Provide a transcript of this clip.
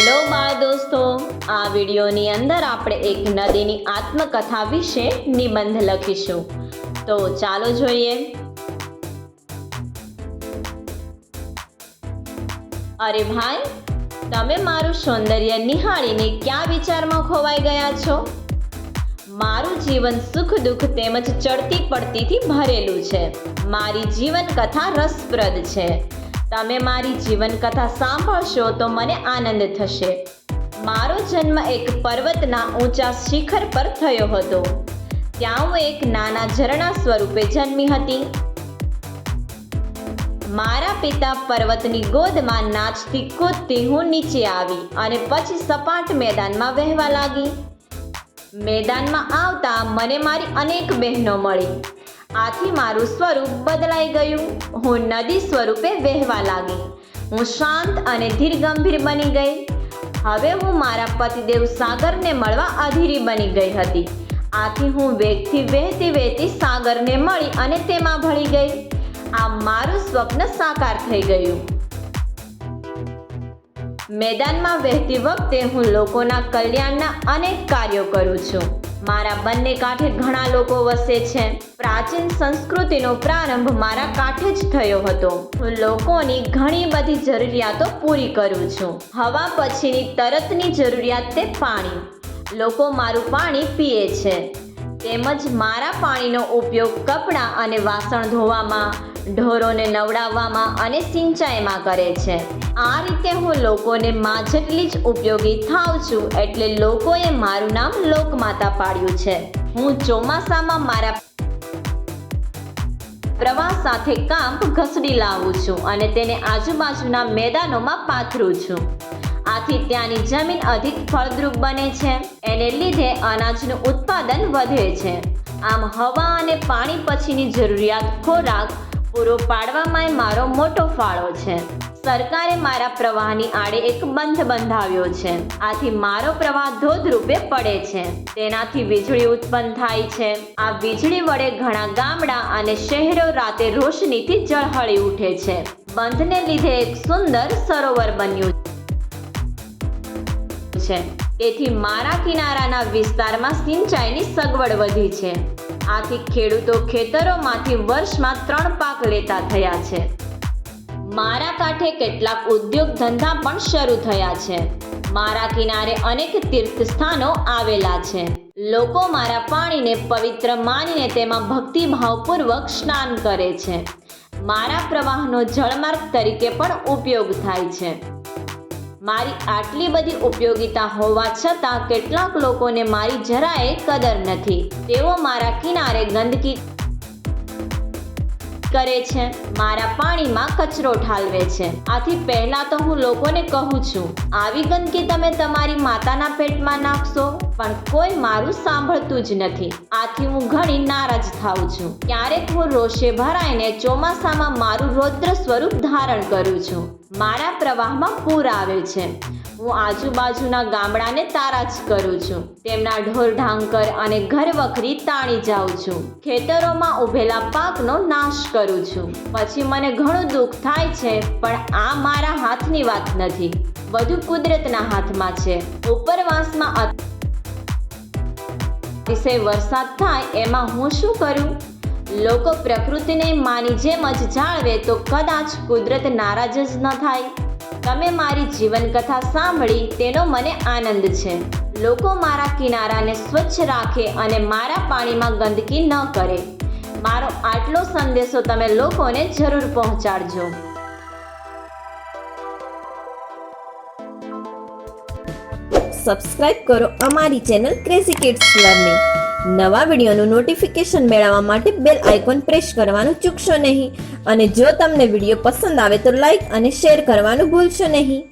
Hello બાળ દોસ્તો, આ વિડીયોની અંદર આપણે એક નદીની આત્મકથા વિશે નિબંધ લખીશું. તો ચાલો જોઈએ. અરે ભાઈ, તમે મારું સૌંદર્ય નિહાળીને ક્યાં વિચારમાં ખોવાઈ ગયા છો? મારું જીવન સુખ દુઃખ તેમજ ચડતી પડતીથી ભરેલું છે. મારી જીવન કથા રસપ્રદ છે. તમે મારી જીવન કથા સાંભળશો તો મને આનંદ થશે. મારો જન્મ એક પર્વતના ઊંચા શિખર પર થયો હતો. ત્યાં હું એક નાના ઝરણા સ્વરૂપે જન્મી હતી. મારા પિતા પર્વતની ગોદમાં નાચતી કૂદતી હું નીચે આવી અને પછી સપાટ મેદાનમાં વહેવા લાગી. મેદાનમાં આવતા મને મારી અનેક બહેનો મળી. આથી મારું સ્વરૂપ બદલાઈ ગયું. હું નદી સ્વરૂપે વહેવા લાગી. હું શાંત અને ધીરગંભીર બની ગઈ. હવે હું મારા પતિદેવ સાગરને મળવા અધીરી બની ગઈ હતી. આથી હું વેગથી વહેતી વહેતી સાગરને મળી અને તેમાં ભળી ગઈ. આ મારું સ્વપ્ન સાકાર થઈ ગયું. મેદાનમાં વહેતી વખતે હું લોકોના કલ્યાણના અનેક કાર્યો કરું છું. મારા બંને કાંઠે ઘણા લોકો વસે છે. પ્રાચીન સંસ્કૃતિનો પ્રારંભ મારા કાંઠે જ થયો હતો. હું લોકોની ઘણી બધી જરૂરિયાતો પૂરી કરું છું. હવા પછીની તરતની જરૂરિયાત તે પાણી. લોકો મારું પાણી પીએ છે. તેમજ મારા પાણીનો ઉપયોગ કપડાં અને વાસણ ધોવામાં, ઢોરોને નવડાવવામાં અને સિંચાઈમાં કરે છે. આ રીતે હું લોકોને માં જેટલી જ ઉપયોગી થાઉં છું. એટલે લોકોએ મારું નામ લોકમાતા પાડ્યું છે. હું ચોમાસામાં મારા પ્રવાહ સાથે કાંપ ઘસડી લાવું છું અને તેને આજુબાજુના મેદાનોમાં પાથરું છું. આથી ત્યાંની જમીન અધિક ફળદ્રુપ બને છે. એને લીધે અનાજનું ઉત્પાદન વધે છે. આમ હવા અને પાણી પછીની જરૂરિયાત ખોરાક પૂરો પાડવામાં મારો મોટો ફાળો છે. સરકારે મારા પ્રવાહની આડે એક બંધ બંધાવ્યો છે. આથી મારો પ્રવાહ ધોધ રૂપે પડે છે. તેનાથી વીજળી ઉત્પન્ન થાય છે. આ વીજળી વડે ઘણા ગામડા અને શહેરો રાતે રોશનીથી ઝળહળી ઉઠે છે. બંધને લીધે એક સુંદર સરોવર બન્યું છે. તેથી મારા કિનારાના વિસ્તારમાં સિંચાઈની સગવડ વધી છે. આથી ખેડૂતો ખેતરોમાંથી વર્ષમાં 3 પાક લેતા થયા છે. મારા કાંઠે કેટલાક ઉદ્યોગ ધંધા પણ શરૂ થયા છે. મારા કિનારે અનેક તીર્થ સ્થાનો આવેલા છે. લોકો મારા પાણીને પવિત્ર માનીને તેમાં ભક્તિભાવપૂર્વક સ્નાન કરે છે. મારા પ્રવાહનો જળમાર્ગ તરીકે પણ ઉપયોગ થાય છે. મારી આટલી બધી ઉપયોગિતા હોવા છતાં કેટલાક લોકોને મારી જરાય કદર નથી. તેઓ મારા કિનારે ગંદકી કરે છે. મારા પાણીમાં કચરો ઠાલવે છે. આથી પહેલા તો હું લોકોને કહું છું, આવી ગંદકી તમે તમારી માતાના પેટમાં નાખશો, પણ કોઈ મારું સાંભળતું જ નથી. આથી હું ઘણી નારાજ થાઉં છું. ક્યારેક હું રોષે ભરાઈને ચોમાસામાં મારું રૌદ્ર સ્વરૂપ ધારણ કરું છું. મારા પ્રવાહમાં પૂર આવે છે. હું આજુબાજુના ગામડાને તારાજ કરું છું. તેમના ઢોર ઢાંકર અને ઘર વખરી તાણી જાઉં છું. ખેતરોમાં ઉભેલા પાકનો નાશ કરું છું. પછી મને ઘણું દુઃખ થાય છે, પણ આ મારા હાથની વાત નથી. બધું કુદરતના હાથમાં છે. ઉપરવાસમાં અતિશય વરસાદ થાય એમાં હું શું કરું? લોકો પ્રકૃતિને માની જેમ જ જાળવે તો કદાચ કુદરત નારાજ જ ન થાય. તમે મારી જીવન કથા સાંભળી તેનો મને આનંદ છે. લોકો મારા કિનારાને સ્વચ્છ રાખે અને મારા પાણીમાં ગંદકી ન કરે. મારો આટલો સંદેશો તમે લોકોને જરૂર પહોંચાડજો. સબસ્ક્રાઇબ કરો અમારી ચેનલ ક્રેઝી કિડ્સ લર્નિંગ. નવા વિડીયોનું નોટિફિકેશન મેળવવા માટે બેલ આઇકોન પ્રેસ કરવાનું ચૂકશો નહીં. અને જો તમને વિડીયો પસંદ આવે તો લાઈક અને શેર કરવાનું ભૂલશો નહીં.